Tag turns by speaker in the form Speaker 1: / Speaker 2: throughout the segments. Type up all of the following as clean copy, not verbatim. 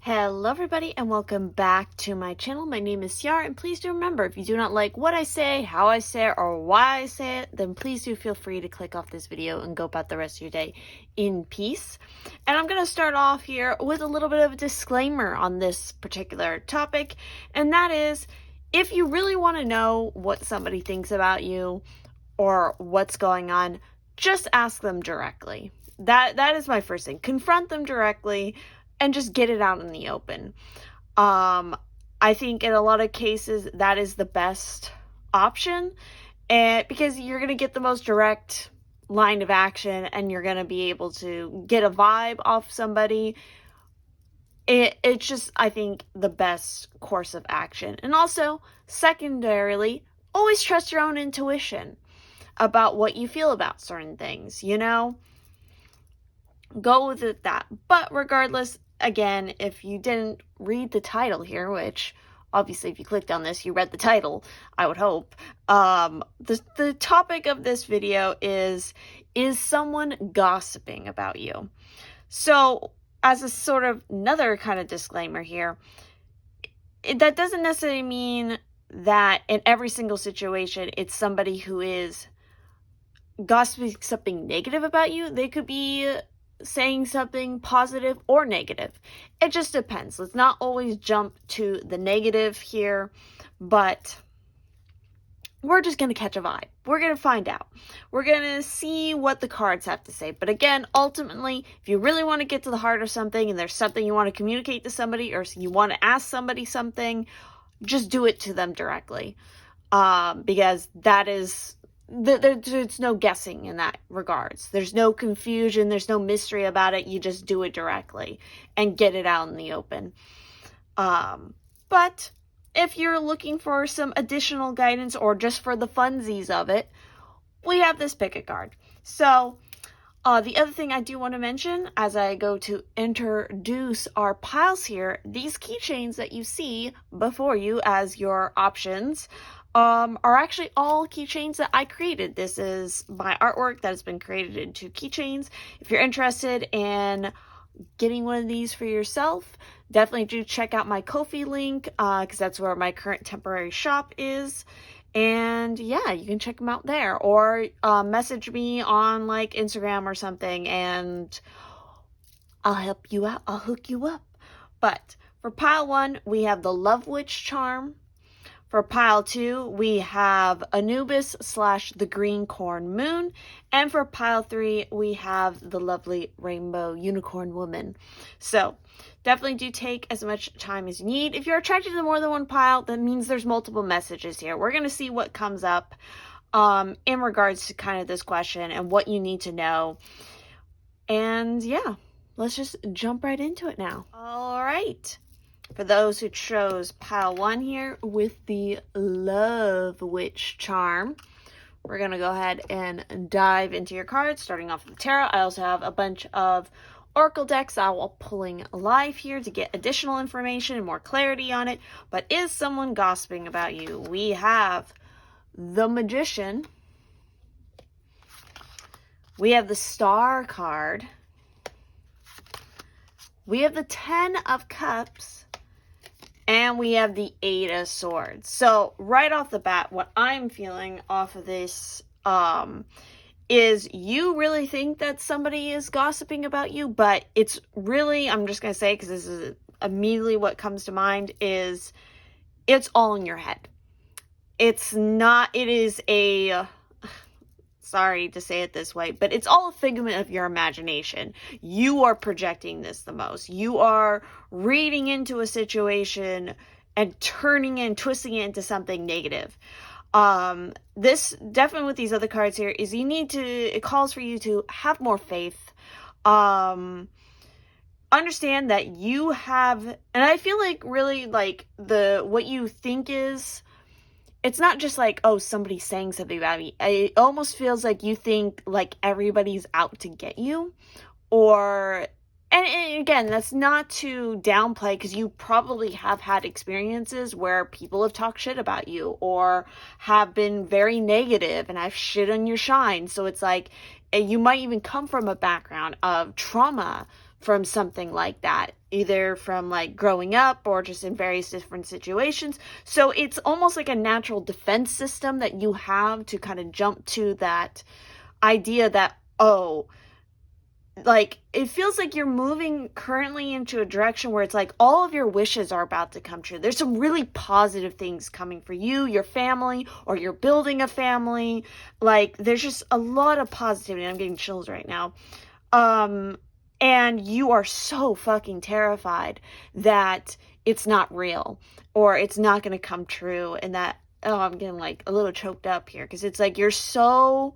Speaker 1: Hello everybody and welcome back to my channel. My name is Ciara, and please do remember, if you do not like what I say, how I say it, or why I say it, then please do feel free to click off this video and go about the rest of your day in peace. And I'm going to start off here with a little bit of a disclaimer on this particular topic, and that is, if you really want to know what somebody thinks about you or what's going on, just ask them directly. That is my first thing. Confront them directly and just get it out in the open. I think in a lot of cases that is the best option, and because you're going to get the most direct line of action and you're going to be able to get a vibe off somebody. It's just, I think, the best course of action. And also, secondarily, always trust your own intuition about what you feel about certain things, Go with it that. But regardless, again, if you didn't read the title here, which obviously if you clicked on this, you read the title, I would hope. The topic of this video is someone gossiping about you? So as a sort of another kind of disclaimer here, that doesn't necessarily mean that in every single situation, it's somebody who is gossiping something negative about you. They could be saying something positive or negative. It just depends. Let's not always jump to the negative here, but we're just going to catch a vibe. We're going to find out. We're going to see what the cards have to say. But again, ultimately, if you really want to get to the heart of something and there's something you want to communicate to somebody or you want to ask somebody something, just do it to them directly. Because that is... there's no guessing in that regards. There's no confusion. There's no mystery about it. You just do it directly and get it out in the open. But if you're looking for some additional guidance or just for the funsies of it, we have this pick a card. So the other thing I do want to mention as I go to introduce our piles here, these keychains that you see before you as your options are actually all keychains that I created. This is my artwork that has been created into keychains. If you're interested in getting one of these for yourself, definitely do check out my Ko-fi link, because that's where my current temporary shop is. And yeah, you can check them out there, or message me on like Instagram or something and I'll help you out. I'll hook you up. But for pile 1, we have the Love Witch charm. For pile 2, we have Anubis / the Green Corn Moon. And for pile 3, we have the lovely Rainbow Unicorn Woman. So definitely do take as much time as you need. If you're attracted to more than one pile, that means there's multiple messages here. We're going to see what comes up in regards to kind of this question and what you need to know. And yeah, let's just jump right into it now. All right. For those who chose pile 1 here with the Love Witch charm, we're going to go ahead and dive into your cards, starting off with tarot. I also have a bunch of oracle decks I will pulling live here to get additional information and more clarity on it. But is someone gossiping about you? We have the Magician. We have the Star card. We have the 10 of Cups. And we have the 8 of Swords. So right off the bat, what I'm feeling off of this is you really think that somebody is gossiping about you, but it's really, I'm just going to say, because this is immediately what comes to mind, is it's all in your head. It's not, it is a... sorry to say it this way, but it's all a figment of your imagination. You are projecting this the most. You are reading into a situation and turning it and twisting it into something negative. This definitely with these other cards here is it calls for you to have more faith. Understand that you have, and I feel like really like what you think is, it's not just like, oh, somebody's saying something about me. It almost feels like you think like everybody's out to get you. And again, that's not to downplay, because you probably have had experiences where people have talked shit about you or have been very negative and have shit on your shine. So it's like, you might even come from a background of trauma from something like that, either from like growing up or just in various different situations. So it's almost like a natural defense system that you have to kind of jump to that idea that, oh, like, it feels like you're moving currently into a direction where it's like all of your wishes are about to come true. There's some really positive things coming for you, your family, or you're building a family. Like, there's just a lot of positivity. I'm getting chills right now. And you are so fucking terrified that it's not real or it's not going to come true, and that, oh, I'm getting like a little choked up here because it's like you're so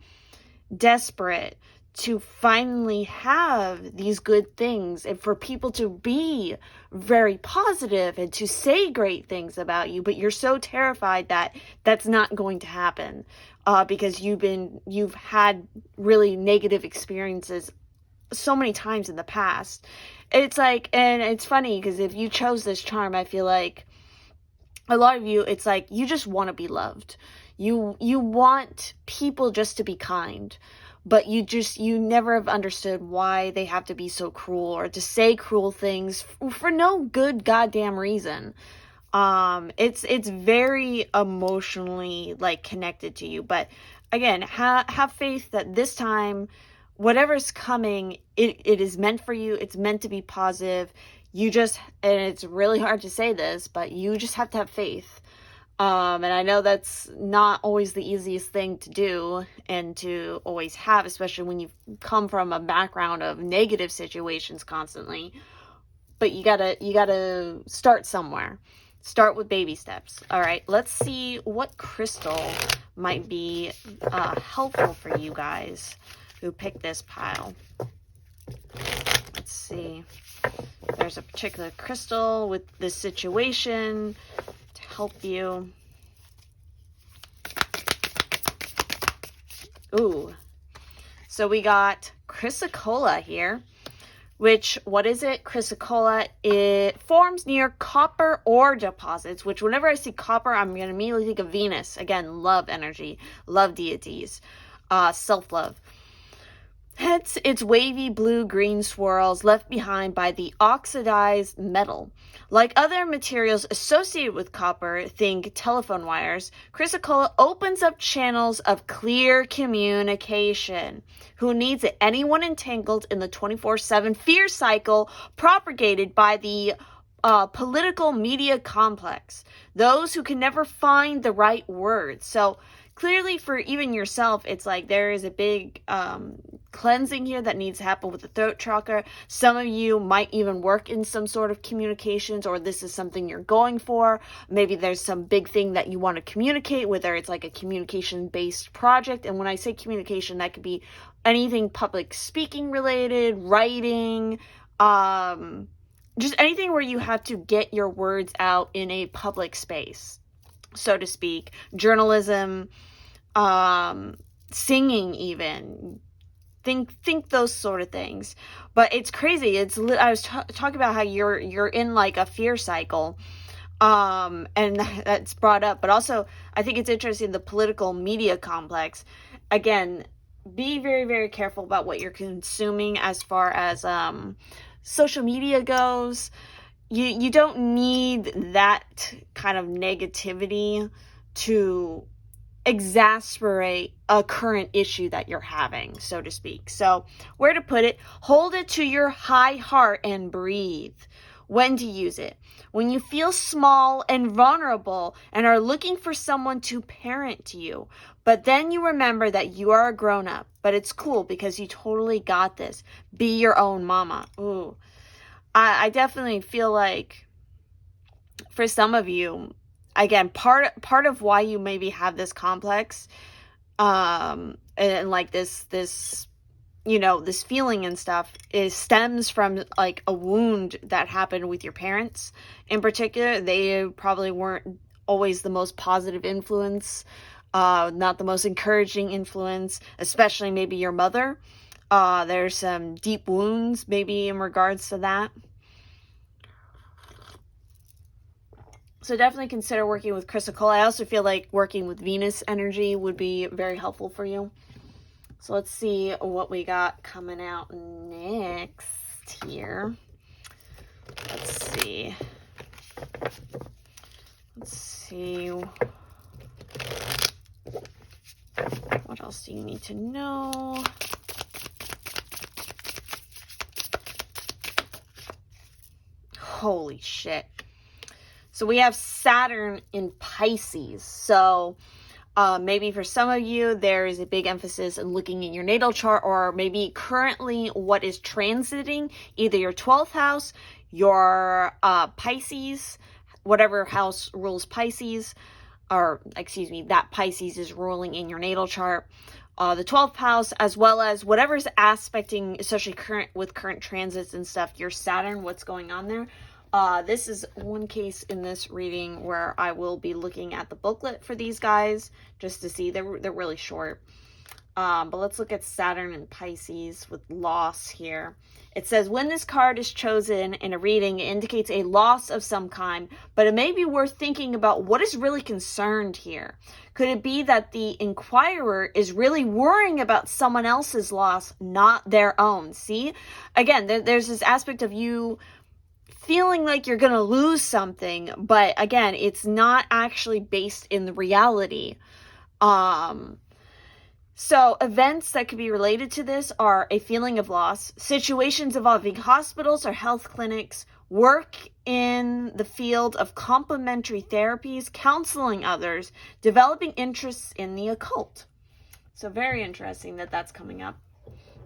Speaker 1: desperate to finally have these good things and for people to be very positive and to say great things about you, but you're so terrified that that's not going to happen because you've had really negative experiences so many times in the past. It's like, and it's funny because if you chose this charm, I feel like a lot of you, it's like you just want to be loved. You want people just to be kind, but you never have understood why they have to be so cruel or to say cruel things for no good goddamn reason. It's very emotionally like connected to you, but again, have faith that this time, whatever's coming, it is meant for you. It's meant to be positive. You just, and it's really hard to say this, but you just have to have faith. And I know that's not always the easiest thing to do and to always have, especially when you come from a background of negative situations constantly. But you gotta start somewhere. Start with baby steps. All right, let's see what crystal might be helpful for you guys who picked this pile. Let's see. There's a particular crystal with this situation to help you. Ooh. So we got chrysocolla here, which, what is it? Chrysocolla, it forms near copper ore deposits, which whenever I see copper, I'm going to immediately think of Venus. Again, love energy, love deities, self-love. Hence, its wavy blue-green swirls left behind by the oxidized metal. Like other materials associated with copper, think telephone wires, chrysocolla opens up channels of clear communication. Who needs it? Anyone entangled in the 24/7 fear cycle propagated by the political media complex. Those who can never find the right words. So, clearly for even yourself, it's like there is a big cleansing here that needs to happen with the throat chakra. Some of you might even work in some sort of communications, or this is something you're going for. Maybe there's some big thing that you want to communicate, whether it's like a communication-based project. And when I say communication, that could be anything public speaking related, writing, just anything where you have to get your words out in a public space, so to speak. Journalism, singing even. Think those sort of things. But it's crazy. I was talking about how you're in like a fear cycle, and that's brought up. But also, I think it's interesting, the political media complex. Again, be very, very careful about what you're consuming as far as social media goes. You don't need that kind of negativity to exasperate a current issue that you're having, so to speak. So, where to put it? Hold it to your high heart and breathe. When to use it? When you feel small and vulnerable and are looking for someone to parent to you. But then you remember that you are a grown-up. But it's cool because you totally got this. Be your own mama. Ooh. I definitely feel like for some of you, again, part of why you maybe have this complex, and like this, you know, this feeling and stuff stems from like a wound that happened with your parents in particular. They probably weren't always the most positive influence, not the most encouraging influence, especially maybe your mother. There's some deep wounds maybe in regards to that. So definitely consider working with chrysocolla. I also feel like working with Venus energy would be very helpful for you. So let's see what we got coming out next. next here. Let's see. What else do you need to know? Holy shit. So we have Saturn in Pisces. So maybe for some of you, there is a big emphasis in looking in your natal chart, or maybe currently what is transiting either your 12th house, your Pisces, whatever house rules Pisces, or excuse me, that Pisces is ruling in your natal chart, the 12th house, as well as whatever's aspecting, especially current transits and stuff, your Saturn, what's going on there. This is one case in this reading where I will be looking at the booklet for these guys just to see. They're really short. But let's look at Saturn and Pisces with loss here. It says, when this card is chosen in a reading, it indicates a loss of some kind, but it may be worth thinking about what is really concerned here. Could it be that the inquirer is really worrying about someone else's loss, not their own? See? Again, there's this aspect of you feeling like you're going to lose something, but again, it's not actually based in the reality. So events that could be related to this are a feeling of loss, situations involving hospitals or health clinics, work in the field of complementary therapies, counseling others, developing interests in the occult. So very interesting that that's coming up.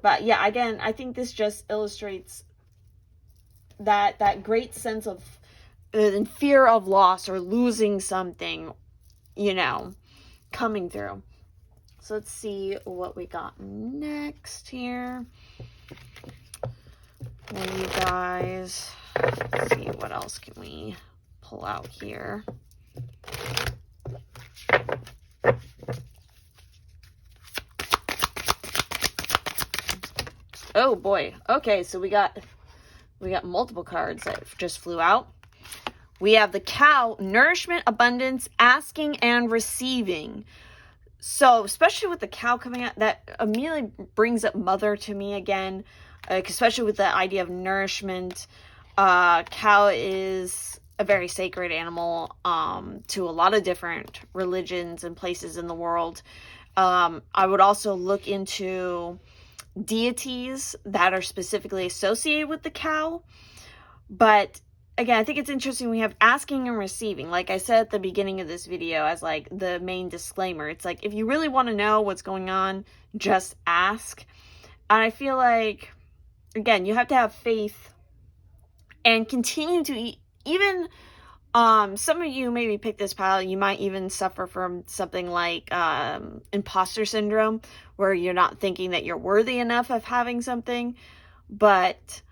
Speaker 1: But yeah, again, I think this just illustrates that great sense of fear of loss or losing something, coming through. So let's see what we got next here for you guys. Let's see, what else can we pull out here? Oh boy. Okay, so we got multiple cards that just flew out. We have the cow, nourishment, abundance, asking and receiving. So, especially with the cow coming out, that immediately brings up mother to me again, especially with the idea of nourishment. Cow is a very sacred animal to a lot of different religions and places in the world. I would also look into deities that are specifically associated with the cow. But again, I think it's interesting we have asking and receiving. Like I said at the beginning of this video as like the main disclaimer, it's like if you really want to know what's going on, just ask. And I feel like, again, you have to have faith and continue to even some of you maybe pick this pile. You might even suffer from something like imposter syndrome, where you're not thinking that you're worthy enough of having something. But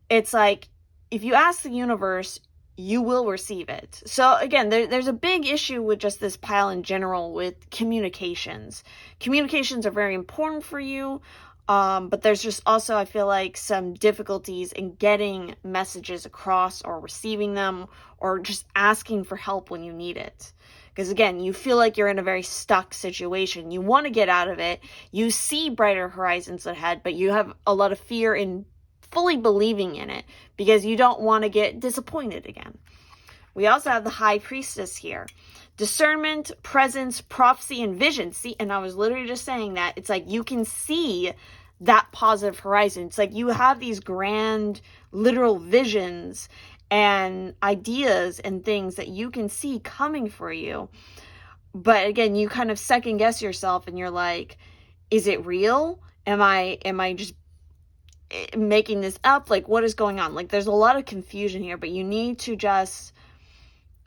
Speaker 1: it's like, if you ask the universe, you will receive it. So again, there's a big issue with just this pile in general with communications. Communications are very important for you. But there's just also, I feel like, some difficulties in getting messages across or receiving them, or just asking for help when you need it. Because again, you feel like you're in a very stuck situation. You want to get out of it. You see brighter horizons ahead, but you have a lot of fear in fully believing in it because you don't want to get disappointed again. We also have the High Priestess here. Discernment, presence, prophecy, and vision. See, and I was literally just saying that. It's like you can see that positive horizon. It's like you have these grand, literal visions and ideas and things that you can see coming for you. But again, you kind of second guess yourself and you're like, is it real? Am I just making this up? Like, what is going on? Like, there's a lot of confusion here, but you need to just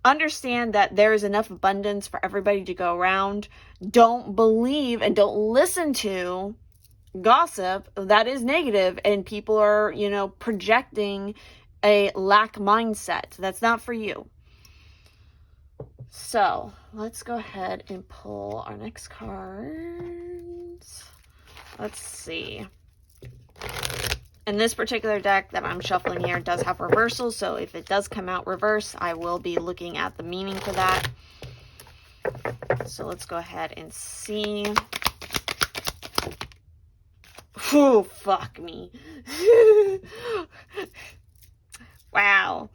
Speaker 1: understand that there is enough abundance for everybody to go around. Don't believe and don't listen to gossip that is negative and people are, projecting a lack mindset. That's not for you. So let's go ahead and pull our next cards. Let's see. And this particular deck that I'm shuffling here does have reversals, so if it does come out reverse, I will be looking at the meaning for that. So let's go ahead and see. Whew, fuck me. Wow.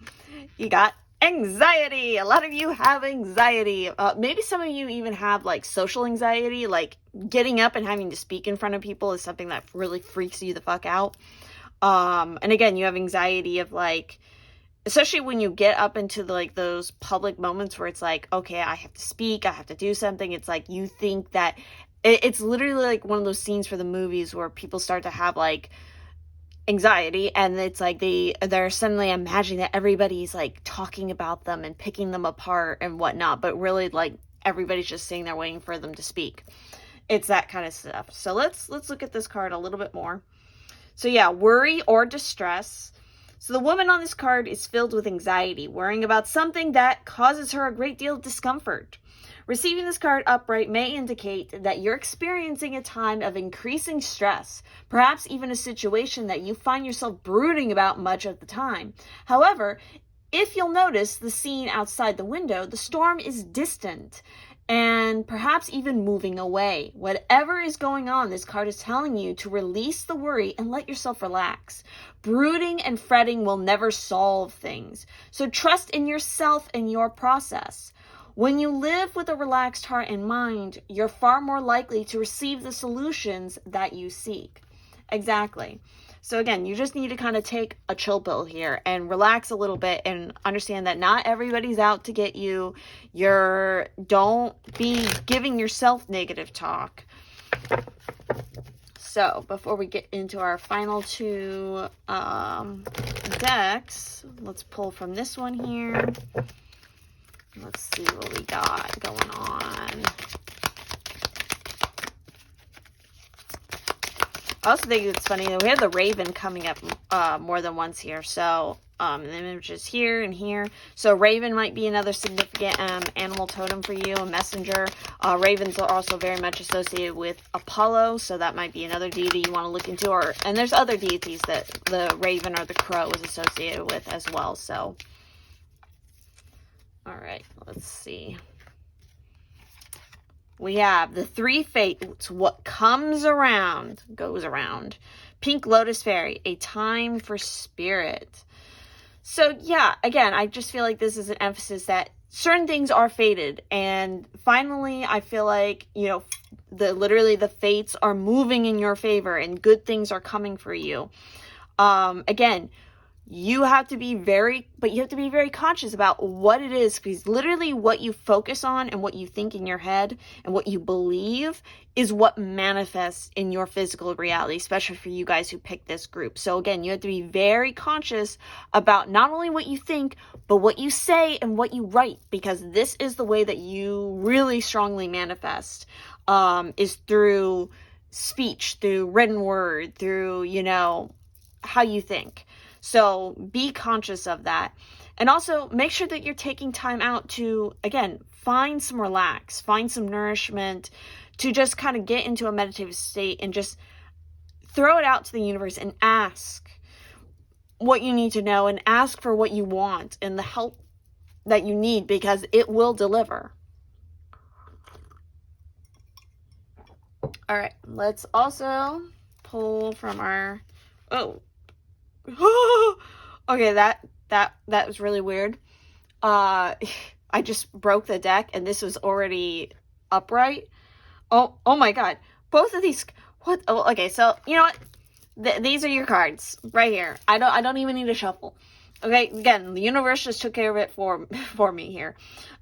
Speaker 1: You got anxiety. A lot of you have anxiety. Maybe some of you even have like social anxiety, like getting up and having to speak in front of people is something that really freaks you the fuck out. And again, you have anxiety of like, especially when you get up into like those public moments where it's like, okay, I have to speak, I have to do something. It's like you think that it's literally like one of those scenes for the movies where people start to have like anxiety, and it's like they're suddenly imagining that everybody's like talking about them and picking them apart and whatnot, but really like everybody's just sitting there waiting for them to speak. It's that kind of stuff. So let's look at this card a little bit more. So yeah, worry or distress. So the woman on this card is filled with anxiety, worrying about something that causes her a great deal of discomfort. Receiving this card upright may indicate that you're experiencing a time of increasing stress, perhaps even a situation that you find yourself brooding about much of the time. However, if you'll notice the scene outside the window, the storm is distant and perhaps even moving away. Whatever is going on, this card is telling you to release the worry and let yourself relax. Brooding and fretting will never solve things, so trust in yourself and your process. When you live with a relaxed heart and mind, you're far more likely to receive the solutions that you seek. Exactly. So again, you just need to kind of take a chill pill here and relax a little bit and understand that not everybody's out to get you. Don't be giving yourself negative talk. So before we get into our final two decks, let's pull from this one here. Let's see what we got going on. I also think it's funny that we have the Raven coming up more than once here. So the images here and here. So Raven might be another significant animal totem for you, a messenger. Ravens are also very much associated with Apollo, so that might be another deity you want to look into. And there's other deities that the Raven or the Crow is associated with as well. So, all right, let's see. We have the three fates. What comes around goes around. Pink Lotus Fairy, a time for spirit. So yeah, again, I just feel like this is an emphasis that certain things are fated. And finally, I feel like, you know, literally the fates are moving in your favor and good things are coming for you. Again, you have to be very conscious about what it is, because literally what you focus on and what you think in your head and what you believe is what manifests in your physical reality, especially for you guys who pick this group. So again, you have to be very conscious about not only what you think, but what you say and what you write, because this is the way that you really strongly manifest, is through speech, through written word, through, you know, how you think. So be conscious of that. And also make sure that you're taking time out to, again, find some relax, find some nourishment, to just kind of get into a meditative state and just throw it out to the universe and ask what you need to know and ask for what you want and the help that you need, because it will deliver. All right, let's also pull from our, okay, that was really weird. I just broke the deck and this was already upright. Oh my god. Both of these, what? Oh, okay, so you know what? These are your cards right here. I don't even need to shuffle. Okay, again, the universe just took care of it for me here.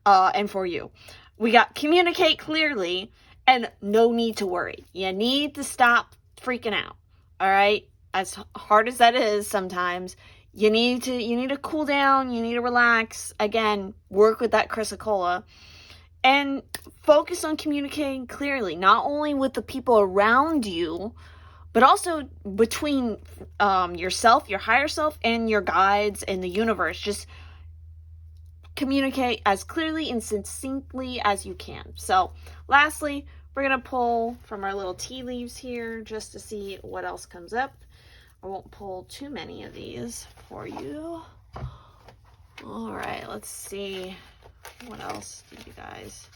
Speaker 1: And for you. We got communicate clearly and no need to worry. You need to stop freaking out. All right? As hard as that is sometimes, you need to cool down, you need to relax. Again, work with that chrysocolla and focus on communicating clearly, not only with the people around you, but also between yourself, your higher self, and your guides and the universe. Just communicate as clearly and succinctly as you can. So lastly, we're going to pull from our little tea leaves here just to see what else comes up. I won't pull too many of these for you. All right, let's see. What else do you guys?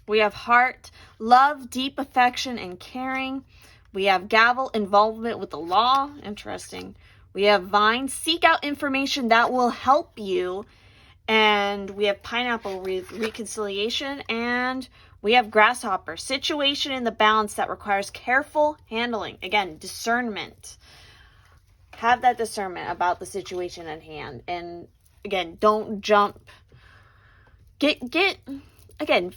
Speaker 1: We have heart. Love, deep affection, and caring. We have gavel, involvement with the law. Interesting. We have vine, seek out information that will help you. And we have pineapple, reconciliation. And we have grasshopper, situation in the balance that requires careful handling. Again, discernment. Have that discernment about the situation at hand. And again, don't jump. Again,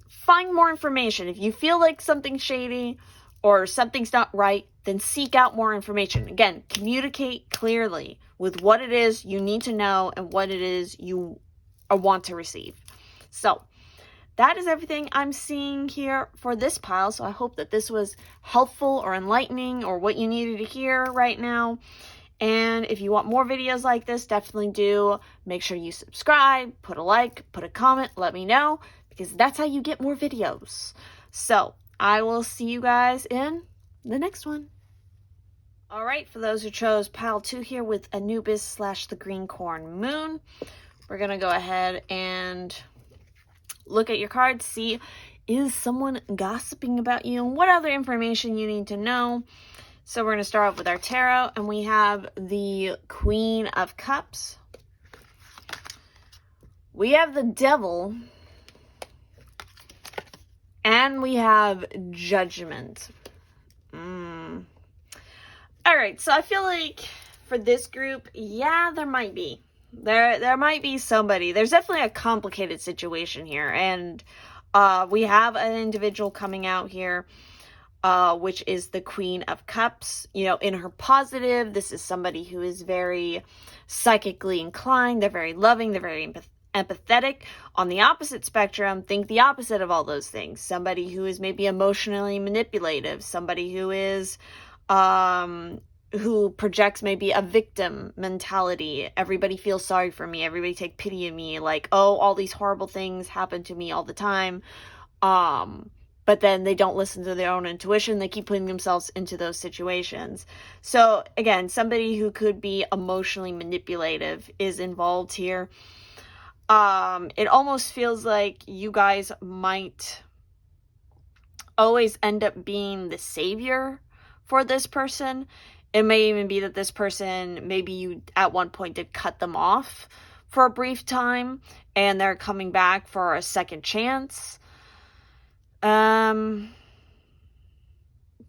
Speaker 1: find more information. If you feel like something's shady or something's not right, then seek out more information. Again, communicate clearly with what it is you need to know and what it is you want to receive. So that is everything I'm seeing here for this pile. So I hope that this was helpful or enlightening or what you needed to hear right now. And if you want more videos like this, definitely do. Make sure you subscribe, put a like, put a comment, let me know, because that's how you get more videos. So I will see you guys in the next one. All right, for those who chose pile 2 here with Anubis / the Green Corn Moon, we're going to go ahead and look at your cards, see, is someone gossiping about you and what other information you need to know. So we're going to start off with our tarot, and we have the Queen of Cups. We have the Devil. And we have Judgment. All right, so I feel like for this group, yeah, there might be. There might be somebody. There's definitely a complicated situation here. And we have an individual coming out here, which is the Queen of Cups. You know, in her positive, this is somebody who is very psychically inclined. They're very loving. They're very empathetic. On the opposite spectrum, think the opposite of all those things. Somebody who is maybe emotionally manipulative. Somebody who is, who projects maybe a victim mentality. Everybody feels sorry for me. Everybody take pity of me. Like, oh, all these horrible things happen to me all the time. But then they don't listen to their own intuition. They keep putting themselves into those situations. So again, somebody who could be emotionally manipulative is involved here. It almost feels like you guys might always end up being the savior for this person. It may even be that this person, maybe you at one point did cut them off for a brief time and they're coming back for a second chance. But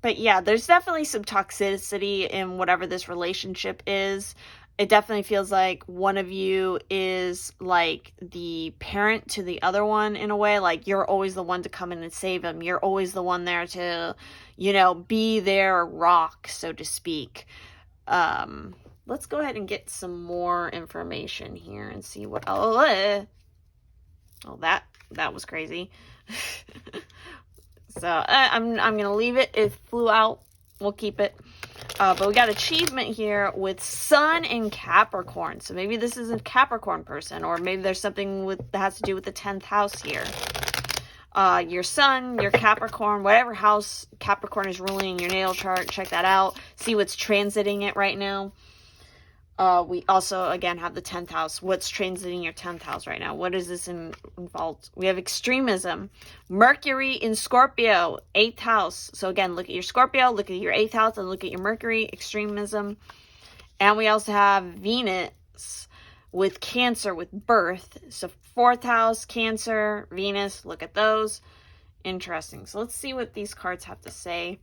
Speaker 1: yeah, there's definitely some toxicity in whatever this relationship is. It definitely feels like one of you is like the parent to the other one in a way. Like you're always the one to come in and save them. You're always the one there to, you know, be their rock, so to speak. Let's go ahead and get some more information here and see what, that was crazy. So I'm going to leave it. It flew out. We'll keep it. But we got achievement here with Sun in Capricorn. So maybe this is a Capricorn person, or maybe there's something that has to do with the 10th house here. Your Sun, your Capricorn, whatever house Capricorn is ruling in your natal chart, check that out. See what's transiting it right now. We also, again, have the 10th house. What's transiting your 10th house right now? What is this involved? We have extremism. Mercury in Scorpio, 8th house. So again, look at your Scorpio, look at your 8th house, and look at your Mercury, extremism. And we also have Venus with Cancer, with birth. So 4th house, Cancer, Venus, look at those. Interesting. So let's see what these cards have to say.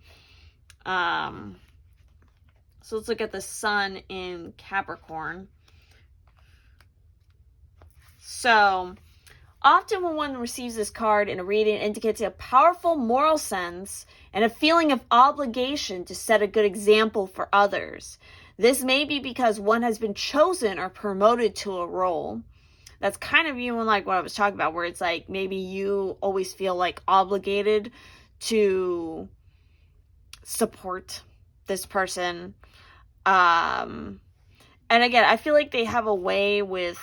Speaker 1: So let's look at the Sun in Capricorn. So often when one receives this card in a reading, it indicates a powerful moral sense and a feeling of obligation to set a good example for others. This may be because one has been chosen or promoted to a role. That's kind of even like what I was talking about, where it's like maybe you always feel like obligated to support this person. And again, I feel like they have a way with,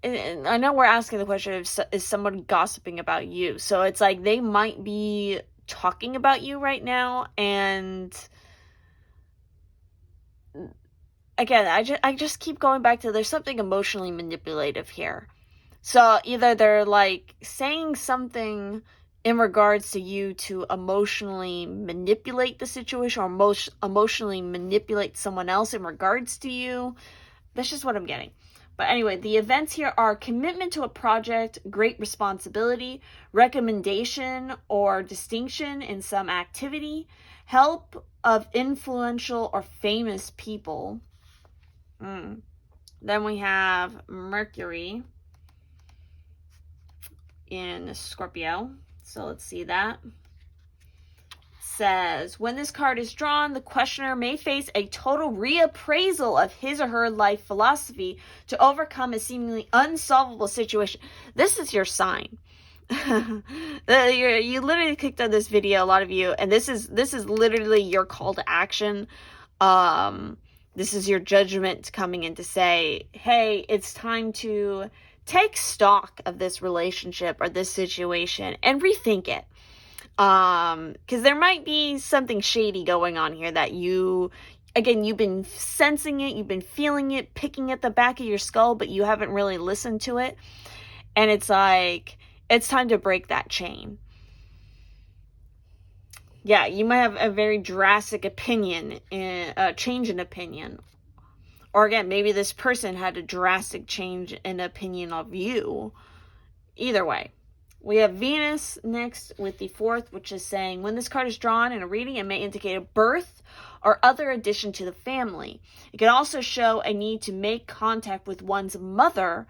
Speaker 1: and I know we're asking the question of, is someone gossiping about you? So it's like they might be talking about you right now, and again, I just keep going back to, there's something emotionally manipulative here. So either they're like saying something in regards to you to emotionally manipulate the situation or emotionally manipulate someone else in regards to you. That's just what I'm getting. But anyway, the events here are commitment to a project, great responsibility, recommendation or distinction in some activity, help of influential or famous people. Then we have Mercury in Scorpio. So let's see that. Says, when this card is drawn, the questioner may face a total reappraisal of his or her life philosophy to overcome a seemingly unsolvable situation. This is your sign. You literally clicked on this video, a lot of you, and this is literally your call to action. This is your judgment coming in to say, hey, it's time to take stock of this relationship or this situation and rethink it. Because there might be something shady going on here that you've been sensing it, you've been feeling it, picking at the back of your skull, but you haven't really listened to it. And it's like, it's time to break that chain. Yeah, you might have a very drastic change in opinion. Or again, maybe this person had a drastic change in opinion of you. Either way. We have Venus next with the 4th, which is saying, when this card is drawn in a reading, it may indicate a birth or other addition to the family. It can also show a need to make contact with one's mother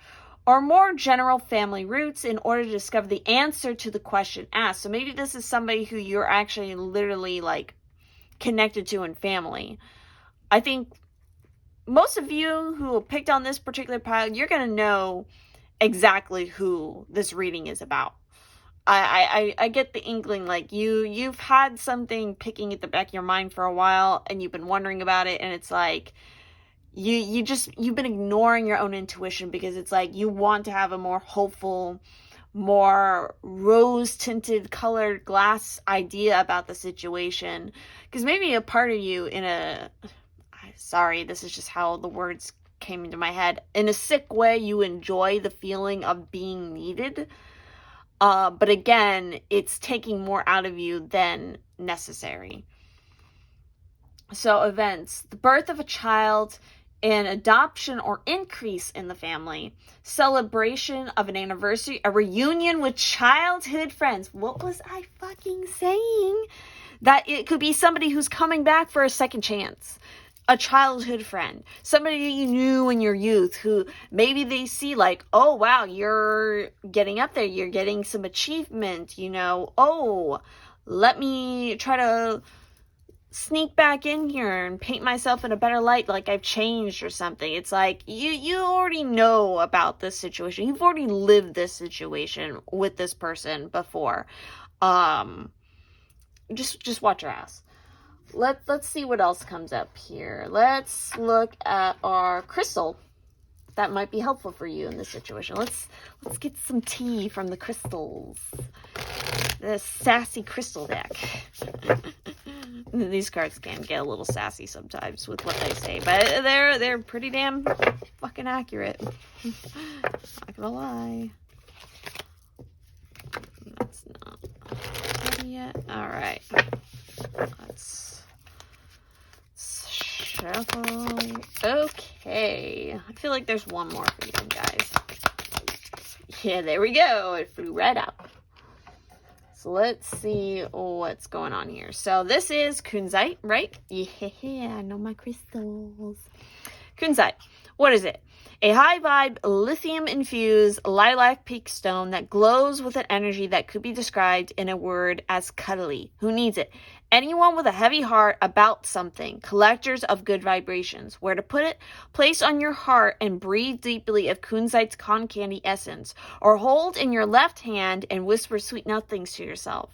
Speaker 1: or more general family roots in order to discover the answer to the question asked. So maybe this is somebody who you're actually literally like connected to in family. I think most of you who picked on this particular pile, you're going to know exactly who this reading is about. I get the inkling, like you've had something picking at the back of your mind for a while and you've been wondering about it, and it's like you've been ignoring your own intuition because it's like you want to have a more hopeful, more rose-tinted colored glass idea about the situation, because maybe a part of you sorry, this is just how the words came into my head, in a sick way, you enjoy the feeling of being needed. But again, it's taking more out of you than necessary. So events, the birth of a child, an adoption or increase in the family, celebration of an anniversary, a reunion with childhood friends. What was I fucking saying? That it could be somebody who's coming back for a second chance. A childhood friend, somebody you knew in your youth who maybe they see like, oh, wow, you're getting up there. You're getting some achievement, oh, let me try to sneak back in here and paint myself in a better light, like I've changed or something. It's like you already know about this situation. You've already lived this situation with this person before. Just watch your ass. Let's see what else comes up here. Let's look at our crystal. That might be helpful for you in this situation. Let's get some tea from the crystals. The sassy crystal deck. These cards can get a little sassy sometimes with what they say, but they're pretty damn fucking accurate. Not gonna lie. That's not ready yet. All right. Let's shuffle. Okay. I feel like there's one more for you guys. Yeah, there we go. It flew right out. So let's see what's going on here. So this is kunzite, right? Yeah, I know my crystals. Kunzite. What is it? A high vibe, lithium infused lilac peak stone that glows with an energy that could be described in a word as cuddly. Who needs it? Anyone with a heavy heart about something. Collectors of good vibrations. Where to put it? Place on your heart and breathe deeply of kunzite's con candy essence. Or hold in your left hand and whisper sweet nothings to yourself.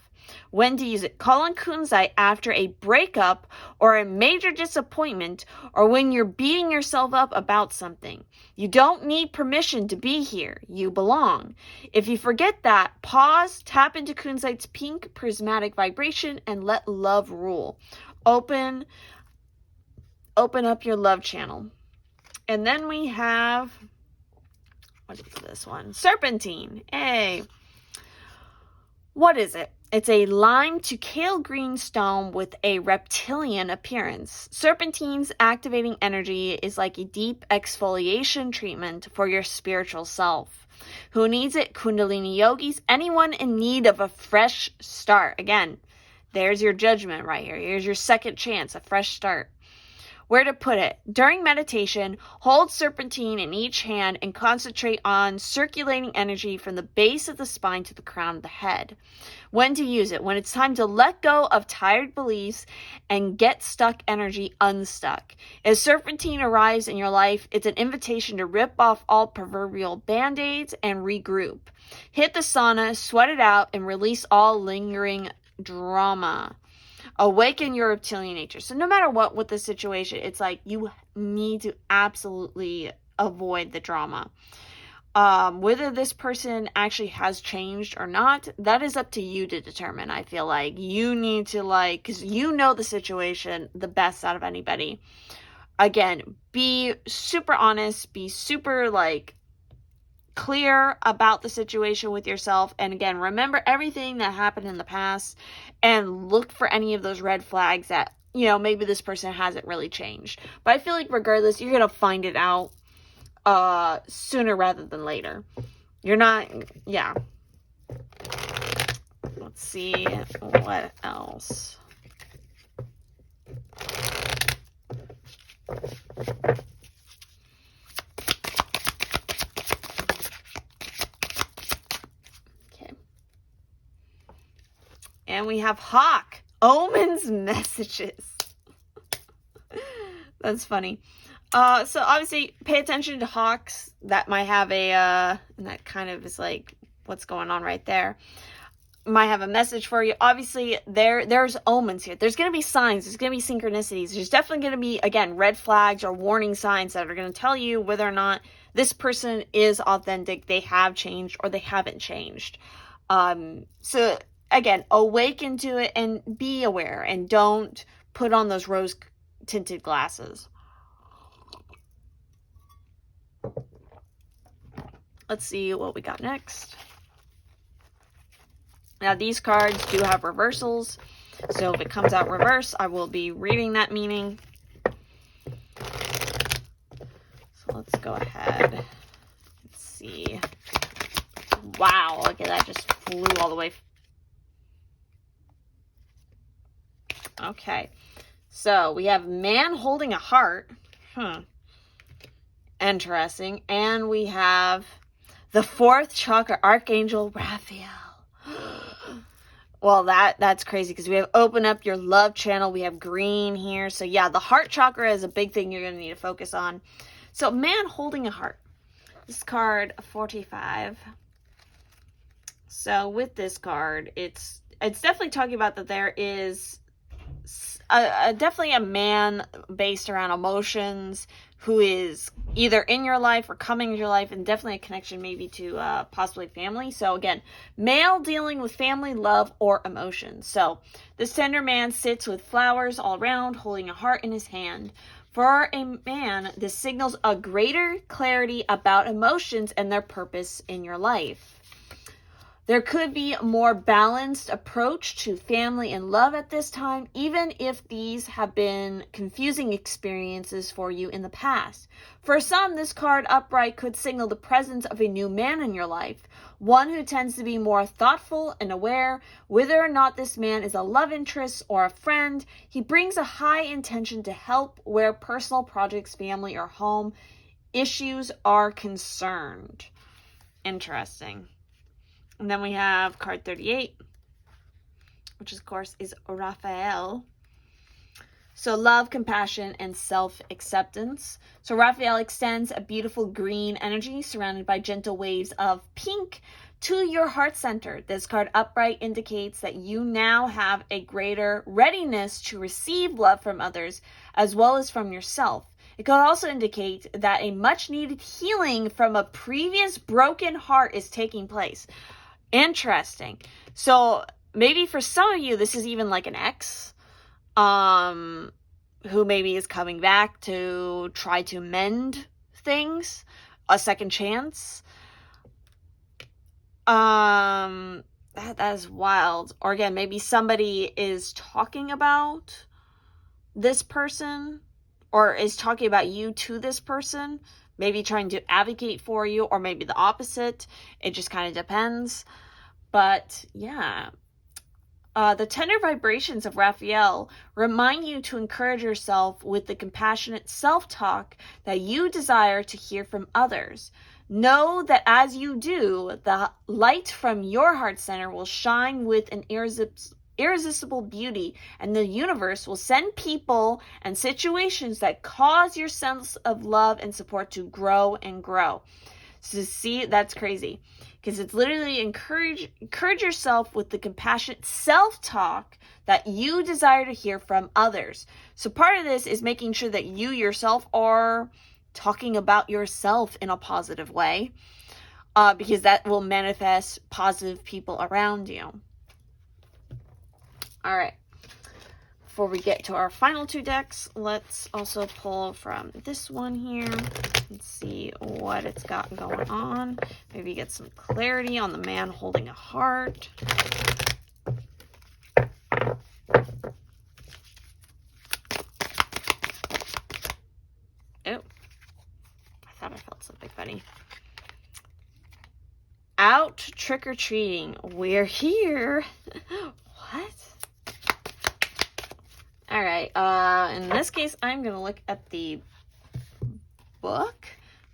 Speaker 1: When to use it? Call on kunzite after a breakup or a major disappointment, or when you're beating yourself up about something. You don't need permission to be here. You belong. If you forget that, pause, tap into kunzite's pink prismatic vibration, and let love rule. Open up your love channel. And then we have, what is this one? Serpentine. Hey. What is it? It's a lime to kale green stone with a reptilian appearance. Serpentine's activating energy is like a deep exfoliation treatment for your spiritual self. Who needs it? Kundalini yogis, anyone in need of a fresh start. Again, there's your judgment right here. Here's your second chance, a fresh start. Where to put it? During meditation, hold serpentine in each hand and concentrate on circulating energy from the base of the spine to the crown of the head. When to use it? When it's time to let go of tired beliefs and get stuck energy unstuck. As serpentine arrives in your life, it's an invitation to rip off all proverbial band-aids and regroup. Hit the sauna, sweat it out, and release all lingering drama. Awaken your reptilian nature. So no matter what with the situation, it's like you need to absolutely avoid the drama. Whether this person actually has changed or not, that is up to you to determine. I feel like you need to because you know the situation the best out of anybody. Again, be super honest, be super clear about the situation with yourself, and again, remember everything that happened in the past and look for any of those red flags that maybe this person hasn't really changed. But I feel like regardless, you're gonna find it out sooner rather than later. You're not. Yeah, let's see what else. And we have Hawk, Omens Messages. That's funny. So obviously pay attention to hawks. That might have and that kind of is like what's going on right there. Might have a message for you. Obviously there's omens here. There's going to be signs. There's going to be synchronicities. There's definitely going to be, again, red flags or warning signs that are going to tell you whether or not this person is authentic, they have changed, or they haven't changed. So again, awaken to it and be aware, and don't put on those rose-tinted glasses. Let's see what we got next. Now, these cards do have reversals, so if it comes out reverse, I will be reading that meaning. So let's go ahead. Let's see. Wow, look at that, just flew all the way. Okay, so we have man holding a heart. Interesting. And we have the fourth chakra, Archangel Raphael. Well, that's crazy because we have open up your love channel. We have green here. So yeah, the heart chakra is a big thing you're going to need to focus on. So man holding a heart. This card, 45. So with this card, it's definitely talking about that there is definitely a man based around emotions who is either in your life or coming into your life, and definitely a connection maybe to possibly family. So again, male dealing with family, love, or emotions. So this tender man sits with flowers all around, holding a heart in his hand. For a man, this signals a greater clarity about emotions and their purpose in your life. There could be a more balanced approach to family and love at this time, even if these have been confusing experiences for you in the past. For some, this card upright could signal the presence of a new man in your life, one who tends to be more thoughtful and aware. Whether or not this man is a love interest or a friend, he brings a high intention to help where personal projects, family, or home issues are concerned. Interesting. And then we have card 38, which of course is Raphael. So love, compassion, and self-acceptance. So Raphael extends a beautiful green energy surrounded by gentle waves of pink to your heart center. This card upright indicates that you now have a greater readiness to receive love from others as well as from yourself. It could also indicate that a much needed healing from a previous broken heart is taking place. Interesting. So maybe for some of you, this is even like an ex who maybe is coming back to try to mend things, a second chance. that is wild. Or again, maybe somebody is talking about this person or is talking about you to this person, maybe trying to advocate for you, or maybe the opposite. It just kind of depends. But yeah, the tender vibrations of Raphael remind you to encourage yourself with the compassionate self-talk that you desire to hear from others. Know that as you do, the light from your heart center will shine with an irresistible beauty, and the universe will send people and situations that cause your sense of love and support to grow and grow. So see, that's crazy. Because it's literally encourage yourself with the compassionate self-talk that you desire to hear from others. So part of this is making sure that you yourself are talking about yourself in a positive way, because that will manifest positive people around you. All right. Before we get to our final two decks, let's also pull from this one here and see what it's got going on. Maybe get some clarity on the man holding a heart. Oh, I thought I felt something funny. Out trick-or-treating. We're here. What? All right, in this case, I'm going to look at the book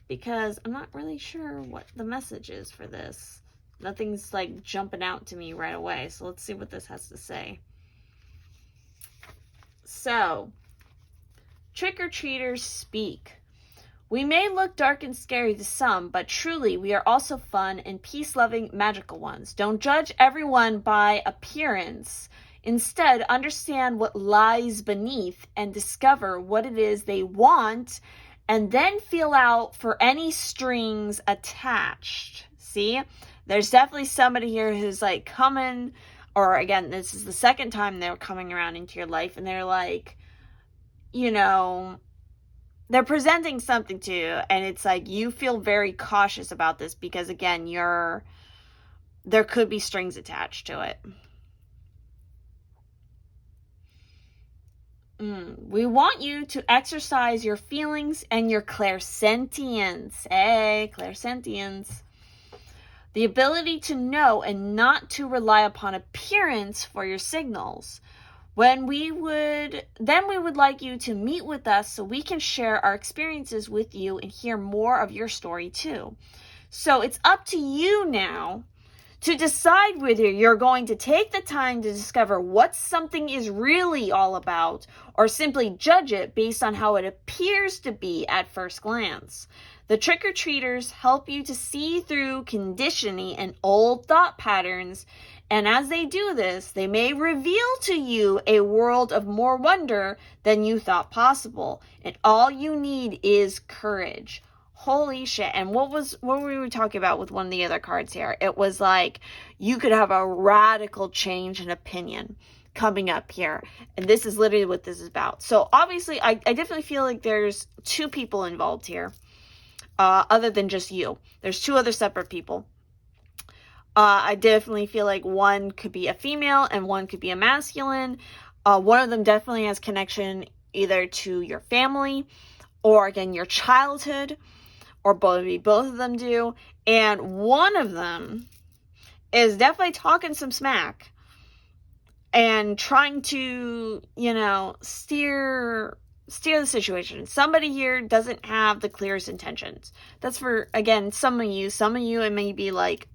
Speaker 1: because I'm not really sure what the message is for this. Nothing's like jumping out to me right away, so let's see what this has to say. So, trick-or-treaters speak. We may look dark and scary to some, but truly we are also fun and peace-loving magical ones. Don't judge everyone by appearance. Instead, understand what lies beneath and discover what it is they want, and then feel out for any strings attached. See? There's definitely somebody here who's like coming, or again, this is the second time they're coming around into your life, and they're like, you know, they're presenting something to you, and it's like you feel very cautious about this because, again, there could be strings attached to it. We want you to exercise your feelings and your clairsentience. Hey, clairsentience. The ability to know and not to rely upon appearance for your signals. Then we would like you to meet with us so we can share our experiences with you and hear more of your story too. So it's up to you now to decide whether you're going to take the time to discover what something is really all about, or simply judge it based on how it appears to be at first glance. The trick-or-treaters help you to see through conditioning and old thought patterns, and as they do this, they may reveal to you a world of more wonder than you thought possible. And all you need is courage. Holy shit. And what were we talking about with one of the other cards here? It was like you could have a radical change in opinion coming up here. And this is literally what this is about. So obviously, I definitely feel like there's two people involved here, other than just you. There's two other separate people. I definitely feel like one could be a female and one could be a masculine. One of them definitely has connection either to your family or, again, your childhood, or both of them do. And one of them is definitely talking some smack and trying to, steer the situation. Somebody here doesn't have the clearest intentions. That's for, again, some of you. Some of you, it may be like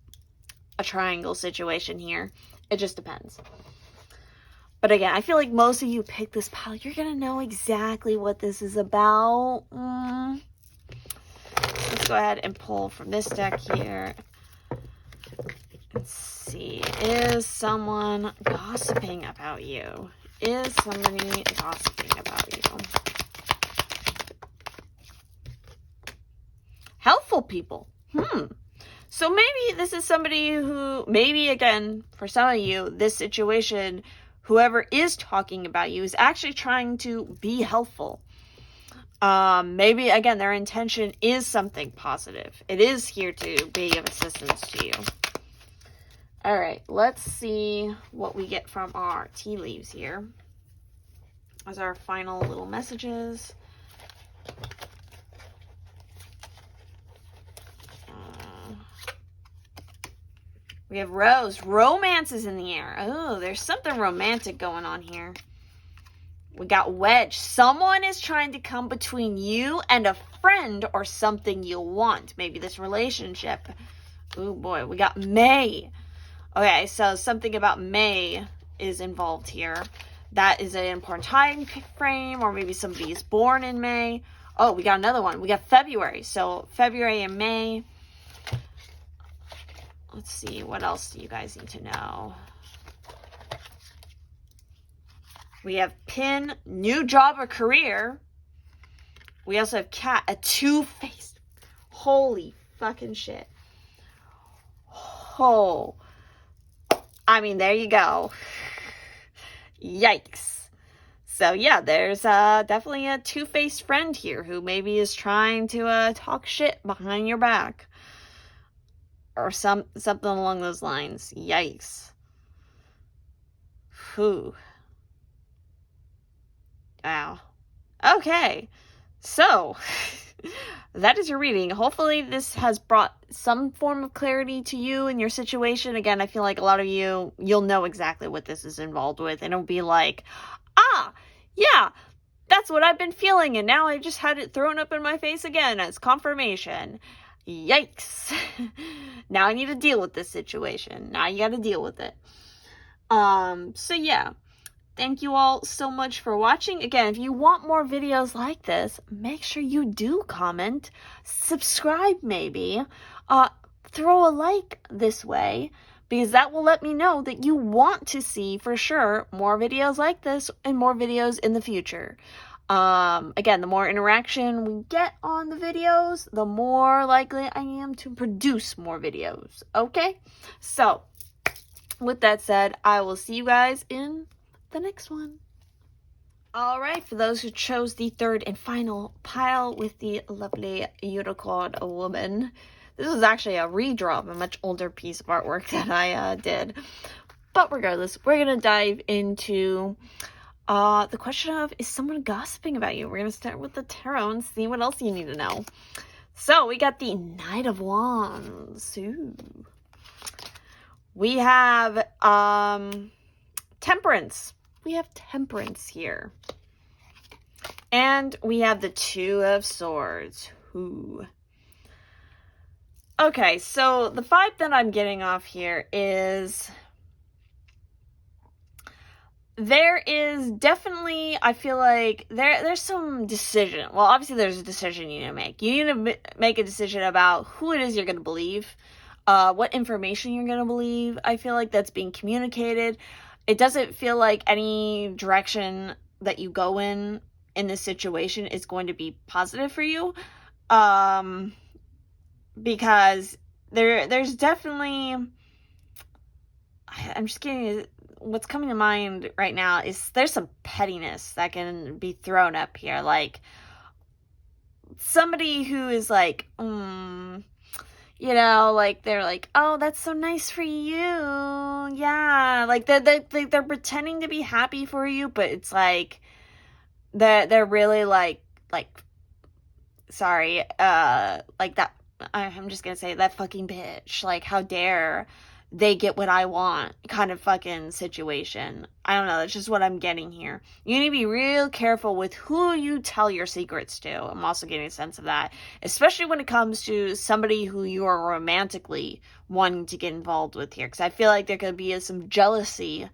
Speaker 1: a triangle situation here. It just depends. But again, I feel like most of you pick this pile. You're going to know exactly what this is about. Let's go ahead and pull from this deck here. Let's see. Is someone gossiping about you? Is somebody gossiping about you? Helpful people. So maybe this is somebody who, maybe again, for some of you, this situation, whoever is talking about you is actually trying to be helpful. Maybe, again, their intention is something positive. It is here to be of assistance to you. All right, let's see what we get from our tea leaves here as our final little messages. We have Rose. Romance is in the air. Oh, there's something romantic going on here. We got Wedge. Someone is trying to come between you and a friend or something you want. Maybe this relationship. Oh boy, we got May. Okay, so something about May is involved here. That is an important time frame, or maybe somebody is born in May. Oh, we got another one. We got February. So February and May. Let's see, what else do you guys need to know? We have Pin, new job or career. We also have Cat, a two-faced. Holy fucking shit. Oh. I mean, there you go. Yikes. So yeah, there's definitely a two-faced friend here who maybe is trying to talk shit behind your back. Or something along those lines. Yikes. Whew. Wow. Okay. So, that is your reading. Hopefully this has brought some form of clarity to you and your situation. Again, I feel like a lot of you, you'll know exactly what this is involved with. And it'll be like, yeah, that's what I've been feeling. And now I just had it thrown up in my face again as confirmation. Yikes. Now I need to deal with this situation. Now you got to deal with it. So yeah. Thank you all so much for watching. Again, if you want more videos like this, make sure you do comment, subscribe maybe, throw a like this way, because that will let me know that you want to see for sure more videos like this and more videos in the future. Again, the more interaction we get on the videos, the more likely I am to produce more videos. Okay? So, with that said, I will see you guys in the next one. All right, for those who chose the third and final pile with the lovely unicorn woman, this was actually a redraw of a much older piece of artwork that I did. But regardless, we're going to dive into the question of, is someone gossiping about you? We're going to start with the tarot and see what else you need to know. So, we got the Knight of Wands. Ooh. We have Temperance. We have Temperance here. And we have the Two of Swords. Ooh. Okay, so the vibe that I'm getting off here is there is definitely, I feel like there's some decision. Well, obviously there's a decision you need to make. You need to make a decision about who it is you're going to believe, what information you're going to believe. I feel like that's being communicated. It doesn't feel like any direction that you go in this situation is going to be positive for you. Because there's definitely, I'm just kidding. What's coming to mind right now is there's some pettiness that can be thrown up here. Like, somebody who is like, you know, like, they're like, oh, that's so nice for you. Yeah. Like, they're pretending to be happy for you, but it's like, they're really like, sorry, like that, I'm just gonna say that fucking bitch. Like, how dare they get what I want kind of fucking situation. I don't know. That's just what I'm getting here. You need to be real careful with who you tell your secrets to. I'm also getting a sense of that. Especially when it comes to somebody who you are romantically wanting to get involved with here. Because I feel like there could be some jealousy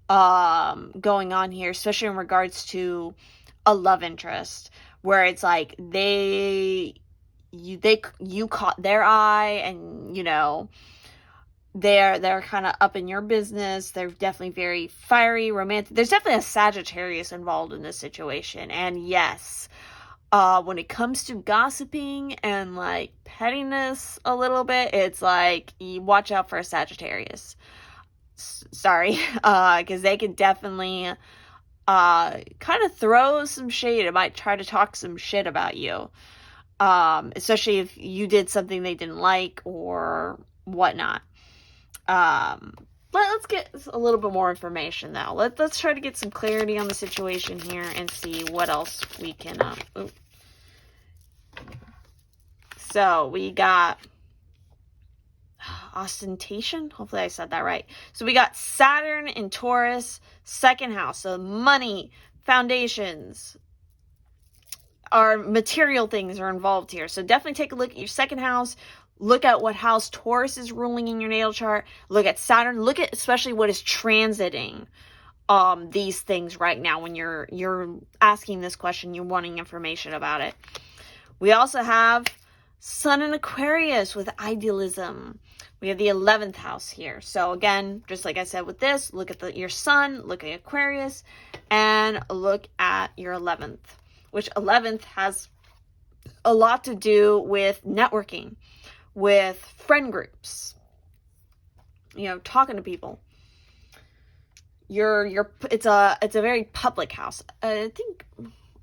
Speaker 1: going on here. Especially in regards to a love interest. Where it's like you caught their eye and, you know, they're kind of up in your business. They're definitely very fiery, romantic. There's definitely a Sagittarius involved in this situation. And yes, when it comes to gossiping and like pettiness a little bit, it's like, you watch out for a Sagittarius. Sorry, because they can definitely kind of throw some shade. It might try to talk some shit about you. Especially if you did something they didn't like or whatnot. Let's get a little bit more information though. Let's try to get some clarity on the situation here and see what else we can. So we got ostentation. Hopefully I said that right. So we got Saturn in Taurus, second house. So money, foundations, our material things are involved here. So definitely take a look at your second house. Look at what house Taurus is ruling in your natal chart. Look at Saturn. Look at especially what is transiting these things right now when you're asking this question, you're wanting information about it. We also have Sun in Aquarius with idealism. We have the 11th house here. So again, just like I said with this, look at your Sun, look at Aquarius, and look at your 11th, which 11th has a lot to do with networking, with friend groups, talking to people. It's a very public house. I think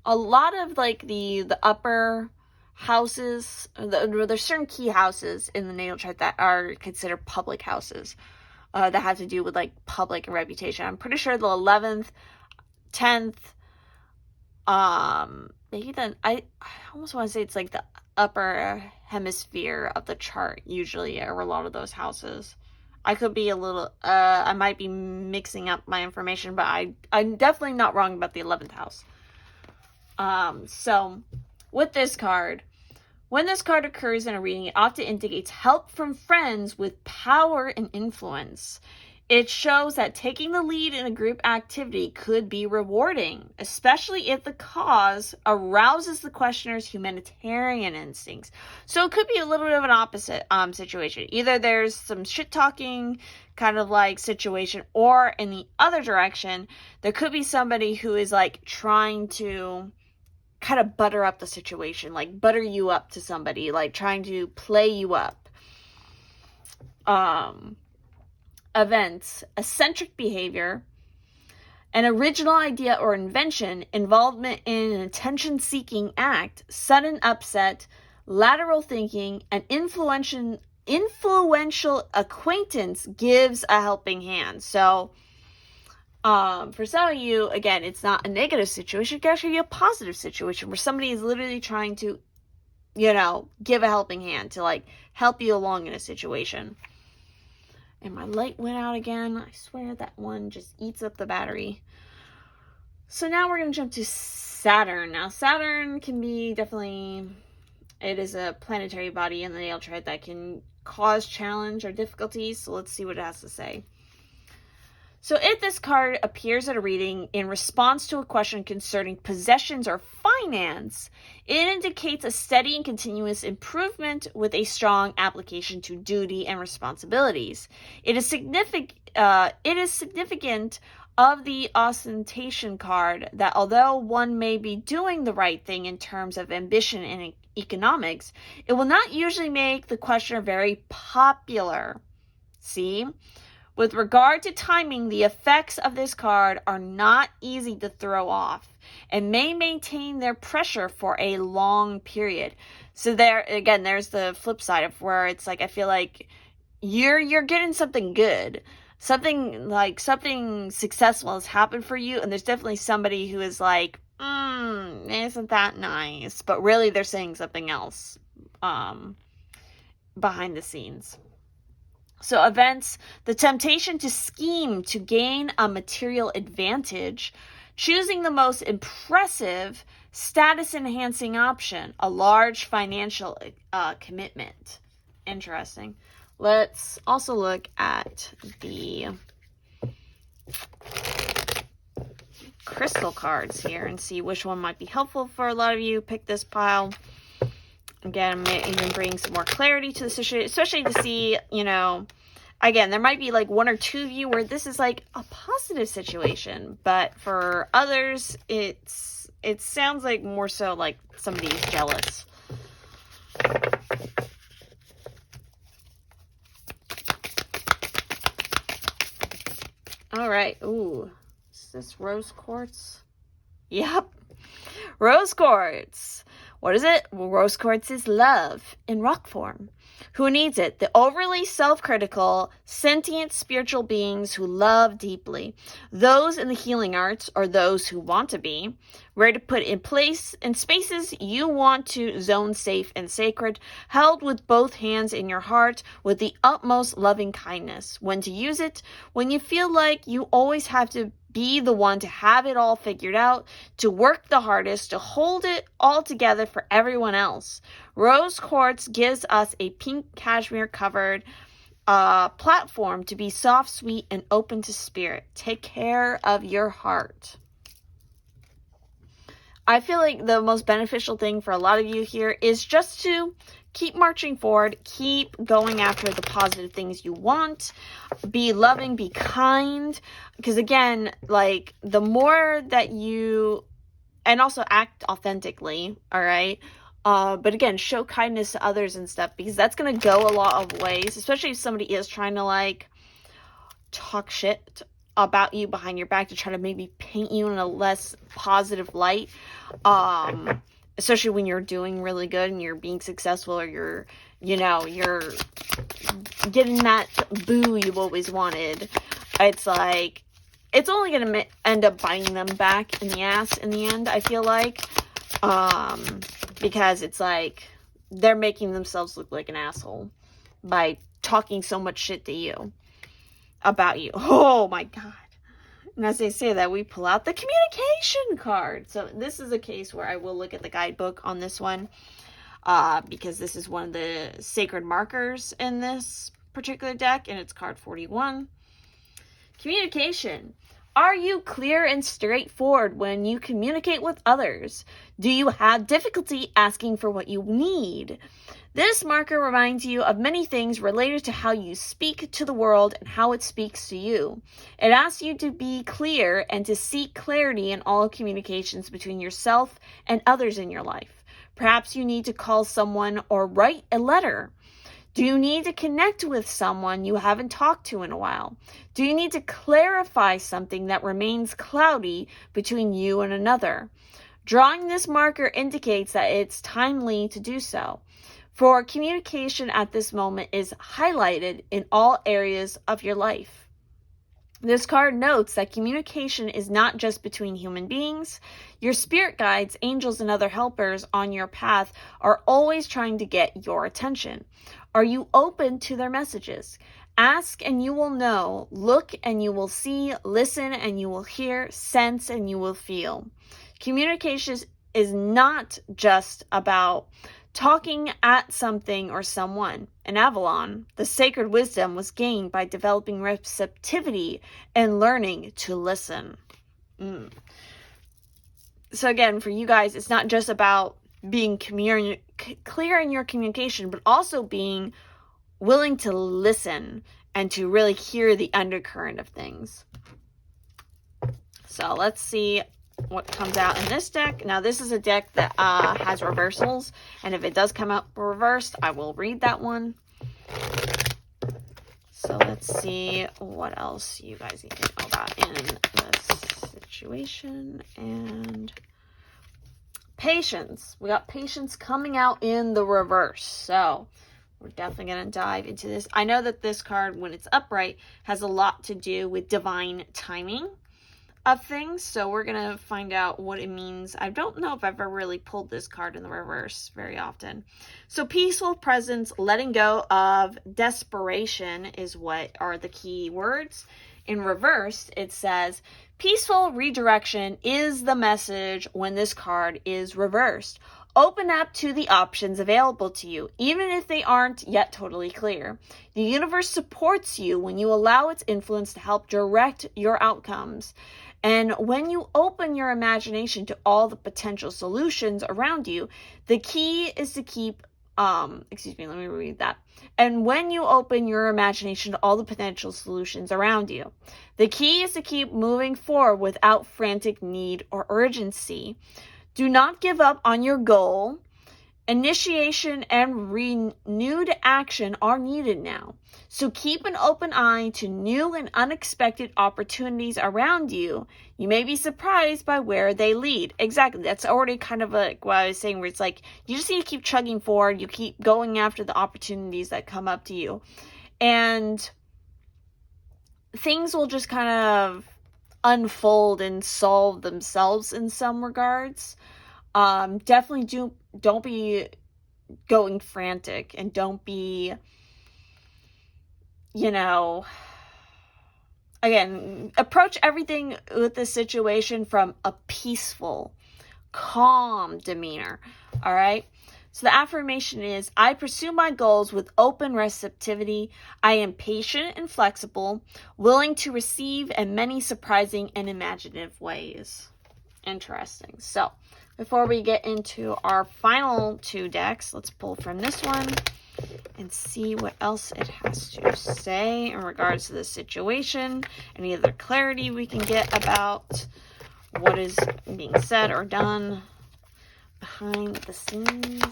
Speaker 1: a lot of like the upper houses, there's certain key houses in the natal chart that are considered public houses that have to do with like public reputation. I'm pretty sure the 11th, 10th, maybe then I almost want to say it's like the upper hemisphere of the chart usually are a lot of those houses. I could be a little, I might be mixing up my information, but I'm definitely not wrong about the 11th house. So with this card, when this card occurs in a reading, it often indicates help from friends with power and influence. It shows that taking the lead in a group activity could be rewarding, especially if the cause arouses the questioner's humanitarian instincts. So it could be a little bit of an opposite situation. Either there's some shit-talking kind of like situation, or in the other direction, there could be somebody who is like trying to kind of butter up the situation, like butter you up to somebody, like trying to play you up. Events, eccentric behavior, an original idea or invention, involvement in an attention-seeking act, sudden upset, lateral thinking, and influential acquaintance gives a helping hand. So, for some of you, again, it's not a negative situation. It can actually be a positive situation where somebody is literally trying to, give a helping hand to like help you along in a situation. And my light went out again. I swear that one just eats up the battery. So now we're going to jump to Saturn. Now, Saturn can be definitely, it is a planetary body in the natal chart that can cause challenge or difficulties. So let's see what it has to say. So if this card appears at a reading in response to a question concerning possessions or finance, it indicates a steady and continuous improvement with a strong application to duty and responsibilities. It is significant of the ostentation card that although one may be doing the right thing in terms of ambition and economics, it will not usually make the questioner very popular. See? With regard to timing, the effects of this card are not easy to throw off and may maintain their pressure for a long period. So there, again, there's the flip side of where it's like, I feel like you're getting something good. Something successful has happened for you, and there's definitely somebody who is like, isn't that nice? But really they're saying something else behind the scenes. So events, the temptation to scheme to gain a material advantage, choosing the most impressive, status-enhancing option, a large financial commitment. Interesting. Let's also look at the crystal cards here and see which one might be helpful for a lot of you. Pick this pile. Again, I'm going to even bring some more clarity to the situation, especially to see, again, there might be like one or two of you where this is like a positive situation, but for others, it sounds like more so like somebody's jealous. All right. Ooh, is this rose quartz? Yep. Rose quartz. What is it? Well, rose quartz is love in rock form. Who needs it? The overly self-critical, sentient spiritual beings who love deeply. Those in the healing arts, or those who want to be, ready to put in place in spaces you want to zone safe and sacred, held with both hands in your heart with the utmost loving kindness. When to use it, when you feel like you always have to be the one to have it all figured out, to work the hardest, to hold it all together for everyone else. Rose quartz gives us a pink cashmere covered platform to be soft, sweet, and open to spirit. Take care of your heart. I feel like the most beneficial thing for a lot of you here is just to keep marching forward, keep going after the positive things you want, be loving, be kind, because again, like, the more that you, and also act authentically, all right, but again, show kindness to others and stuff, because that's going to go a lot of ways, especially if somebody is trying to, like, talk shit about you behind your back to try to maybe paint you in a less positive light, especially when you're doing really good and you're being successful, or you're getting that boo you've always wanted. It's like, it's only going to end up biting them back in the ass in the end, I feel like, because it's like, they're making themselves look like an asshole by talking so much shit to you, about you. Oh my God. And as they say that, we pull out the communication card. So this is a case where I will look at the guidebook on this one, because this is one of the sacred markers in this particular deck, and it's card 41. Communication. Are you clear and straightforward when you communicate with others? Do you have difficulty asking for what you need? This marker reminds you of many things related to how you speak to the world and how it speaks to you. It asks you to be clear and to seek clarity in all communications between yourself and others in your life. Perhaps you need to call someone or write a letter. Do you need to connect with someone you haven't talked to in a while? Do you need to clarify something that remains cloudy between you and another? Drawing this marker indicates that it's timely to do so, for communication at this moment is highlighted in all areas of your life. This card notes that communication is not just between human beings. Your spirit guides, angels, and other helpers on your path are always trying to get your attention. Are you open to their messages? Ask and you will know. Look and you will see. Listen and you will hear. Sense and you will feel. Communication is not just about talking at something or someone. In Avalon, the sacred wisdom was gained by developing receptivity and learning to listen. So again, for you guys, it's not just about being clear in your communication, but also being willing to listen and to really hear the undercurrent of things. So let's see what comes out in this deck. Now, this is a deck that has reversals, and if it does come out reversed, I will read that one. So let's see what else you guys need to know about in this situation. And patience. We got patience coming out in the reverse. So we're definitely going to dive into this. I know that this card, when it's upright, has a lot to do with divine timing of things, so we're gonna find out what it means. I don't know if I've ever really pulled this card in the reverse very often. So peaceful presence, letting go of desperation is what are the key words. In reverse, it says peaceful redirection is the message when this card is reversed. Open up to the options available to you, even if they aren't yet totally clear. The universe supports you when you allow its influence to help direct your outcomes. And when you open your imagination to all the potential solutions around you, the key is to keep, let me read that. And when you open your imagination to all the potential solutions around you, the key is to keep moving forward without frantic need or urgency. Do not give up on your goal Initiation and renewed action are needed now. So keep an open eye to new and unexpected opportunities around you. You may be surprised by where they lead. Exactly. That's already kind of like what I was saying, where it's like, you just need to keep chugging forward. You keep going after the opportunities that come up to you. And things will just kind of unfold and solve themselves in some regards. Definitely don't be going frantic, and don't be, again, approach everything with the situation from a peaceful, calm demeanor. All right. So the affirmation is, I pursue my goals with open receptivity. I am patient and flexible, willing to receive in many surprising and imaginative ways. Interesting. So before we get into our final 2 decks, let's pull from this one and see what else it has to say in regards to the situation. Any other clarity we can get about what is being said or done behind the scenes.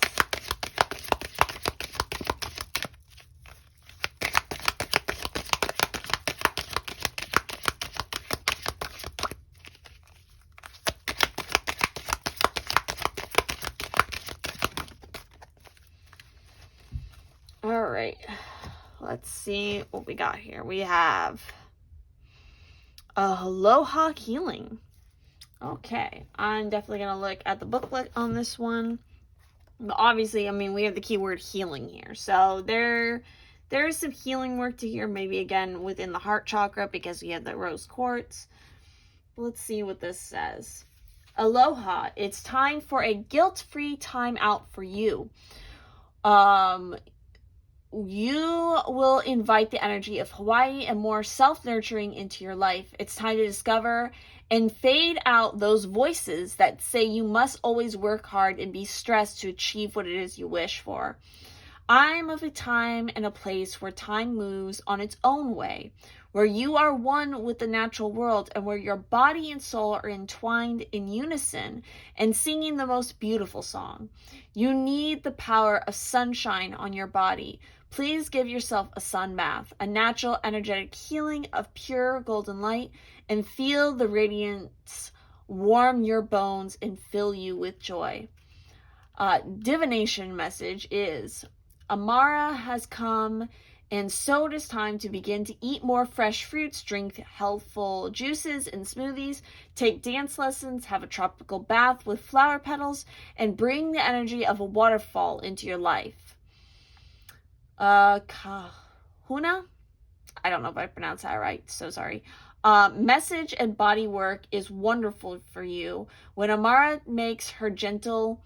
Speaker 1: All right, let's see what we got here. We have Aloha Healing. Okay, I'm definitely going to look at the booklet on this one. But obviously, we have the keyword healing here. So there is some healing work to here, maybe again within the heart chakra, because we have the rose quartz. Let's see what this says. Aloha, it's time for a guilt-free time out for you. You will invite the energy of Hawaii and more self-nurturing into your life. It's time to discover and fade out those voices that say you must always work hard and be stressed to achieve what it is you wish for. I'm of a time and a place where time moves on its own way, where you are one with the natural world, and where your body and soul are entwined in unison and singing the most beautiful song. You need the power of sunshine on your body. Please give yourself a sun bath, a natural energetic healing of pure golden light, and feel the radiance warm your bones and fill you with joy. Divination message is, Amara has come, and so it is time to begin to eat more fresh fruits, drink healthful juices and smoothies, take dance lessons, have a tropical bath with flower petals, and bring the energy of a waterfall into your life. Kahuna? I don't know if I pronounced that right, so sorry. Message and body work is wonderful for you when Amara makes her gentle,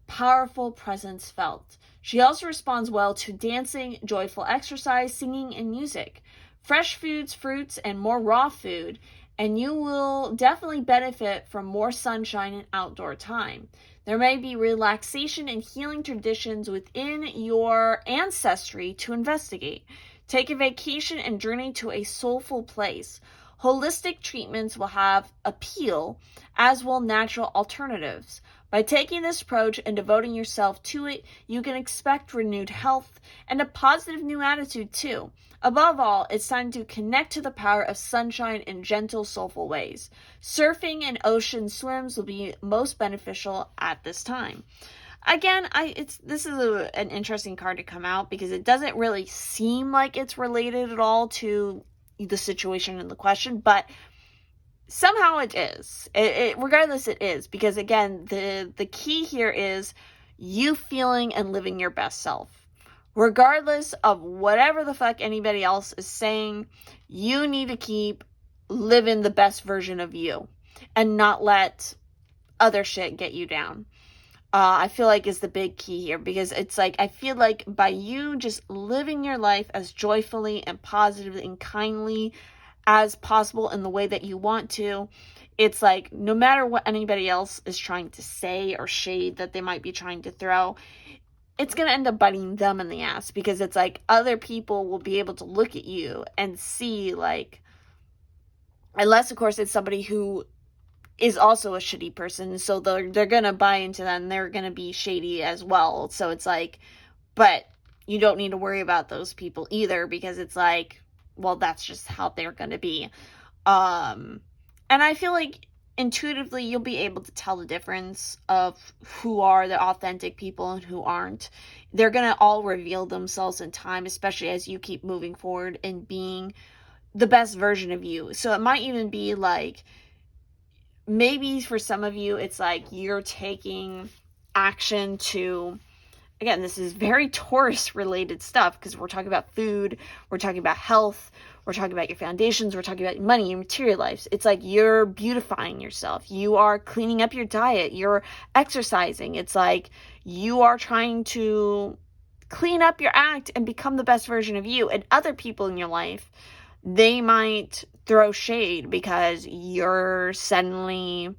Speaker 1: powerful presence felt. She also responds well to dancing, joyful exercise, singing, and music. Fresh foods, fruits, and more raw food, and you will definitely benefit from more sunshine and outdoor time. There may be relaxation and healing traditions within your ancestry to investigate. Take a vacation and journey to a soulful place. Holistic treatments will have appeal, as will natural alternatives. By taking this approach and devoting yourself to it, you can expect renewed health and a positive new attitude too. Above all, it's time to connect to the power of sunshine in gentle, soulful ways. Surfing and ocean swims will be most beneficial at this time. Again, this is an interesting card to come out because it doesn't really seem like it's related at all to the situation in the question, but somehow it is. Regardless, it is, because again, the key here is you feeling and living your best self. Regardless of whatever the fuck anybody else is saying, you need to keep living the best version of you and not let other shit get you down. I feel like is the big key here, because it's like, I feel like by you just living your life as joyfully and positively and kindly as possible in the way that you want to, it's like no matter what anybody else is trying to say or shade that they might be trying to throw, it's going to end up biting them in the ass, because it's like other people will be able to look at you and see, like, unless of course it's somebody who is also a shitty person, so they're gonna buy into that, and they're gonna be shady as well. So it's like, but you don't need to worry about those people either, because it's like, well, that's just how they're gonna be. And I feel like intuitively you'll be able to tell the difference of who are the authentic people and who aren't. They're gonna all reveal themselves in time, especially as you keep moving forward and being the best version of you. So it might even be like, maybe for some of you, it's like you're taking action to, again, this is very Taurus related stuff, because we're talking about food, we're talking about health, we're talking about your foundations, we're talking about money, your material lives. It's like you're beautifying yourself. You are cleaning up your diet. You're exercising. It's like you are trying to clean up your act and become the best version of you. And other people in your life, they might throw shade because you're suddenly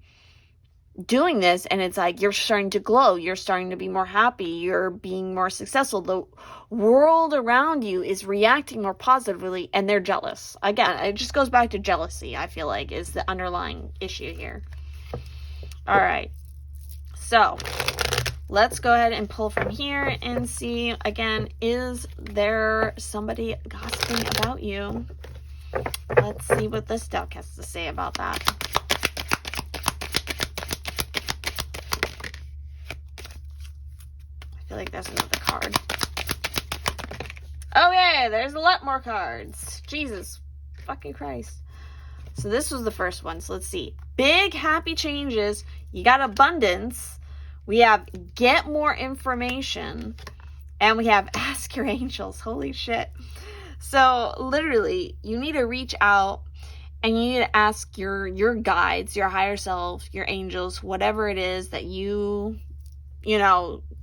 Speaker 1: doing this, and it's like you're starting to glow, you're starting to be more happy, you're being more successful. The world around you is reacting more positively, and they're jealous. Again, it just goes back to jealousy, I feel like, is the underlying issue here. All right, so let's go ahead and pull from here and see, again, is there somebody gossiping about you? Let's see what this deck has to say about that. I feel like there's another card. Okay, there's a lot more cards. Jesus fucking Christ. So this was the first one. So let's see. Big happy changes. You got abundance. We have get more information. And we have ask your angels. Holy shit. So literally, you need to reach out and you need to ask your guides, your higher self, your angels, whatever it is that you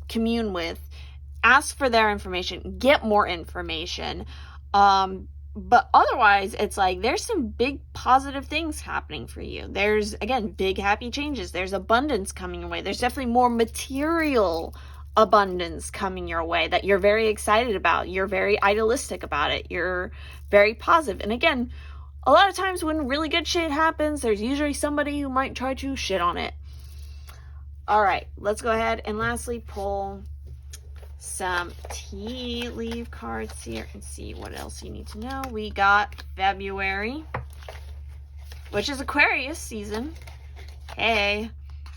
Speaker 1: commune with. Ask for their information. Get more information. But otherwise, it's like there's some big positive things happening for you. There's, again, big happy changes. There's abundance coming your way. There's definitely more material abundance coming your way that you're very excited about. You're very idealistic about it. You're very positive. And again, a lot of times when really good shit happens, there's usually somebody who might try to shit on it. All right, let's go ahead and lastly pull some tea leaf cards here and see what else you need to know. We got February, which is Aquarius season. Hey.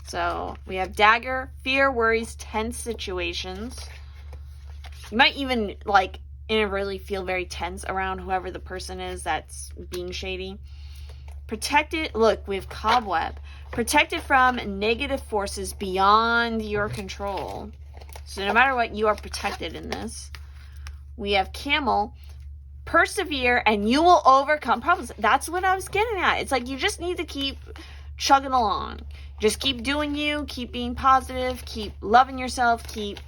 Speaker 1: So we have dagger, fear, worries, tense situations. You might even inadvertently feel very tense around whoever the person is that's being shady. Protected, look, we have cobweb. Protected from negative forces beyond your control. So no matter what, you are protected in this. We have camel. Persevere and you will overcome problems. That's what I was getting at. It's like you just need to keep chugging along. Just keep doing you, keep being positive, keep loving yourself, keep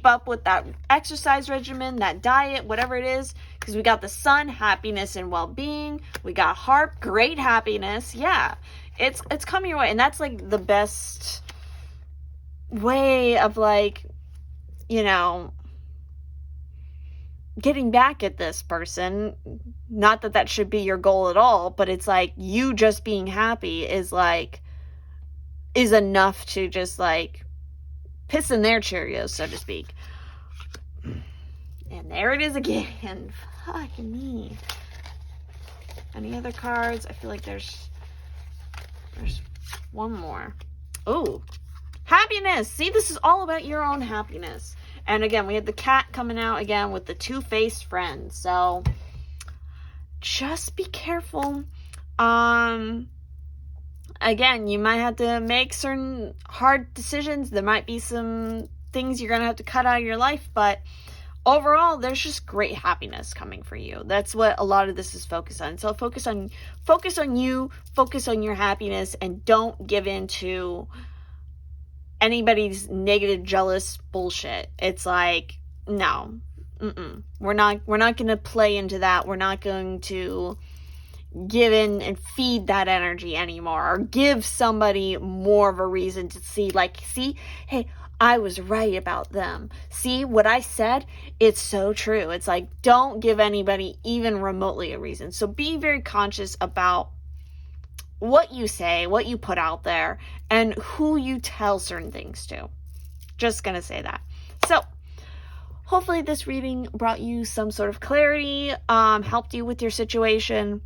Speaker 1: up with that exercise regimen, that diet, whatever it is. Because we got the sun, happiness and well-being. We got heart, great happiness. Yeah, it's coming your way. And that's like the best way of getting back at this person. Not that should be your goal at all, but it's like you just being happy is enough to just piss in their Cheerios, so to speak. And there it is again. Fucking me. Any other cards? I feel like there's one more. Oh, happiness. See, this is all about your own happiness. And again, we have the cat coming out again with the two-faced friend. So just be careful. Again, you might have to make certain hard decisions. There might be some things you're going to have to cut out of your life, but overall, there's just great happiness coming for you. That's what a lot of this is focused on. So focus on you, focus on your happiness, and don't give in to anybody's negative, jealous bullshit. It's like, no, we're not going to play into that. We're not going to give in and feed that energy anymore, or give somebody more of a reason to see, hey, I was right about them. See what I said? It's so true. It's like, don't give anybody even remotely a reason. So be very conscious about what you say, what you put out there, and who you tell certain things to. Just gonna say that. So, hopefully this reading brought you some sort of clarity, helped you with your situation.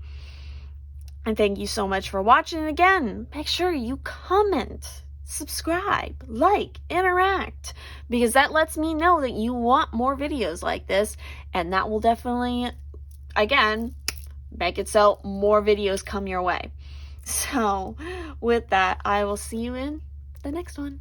Speaker 1: And thank you so much for watching. Again, make sure you comment, subscribe, like, interact, because that lets me know that you want more videos like this, and that will definitely, again, make it so more videos come your way. So with that, I will see you in the next one.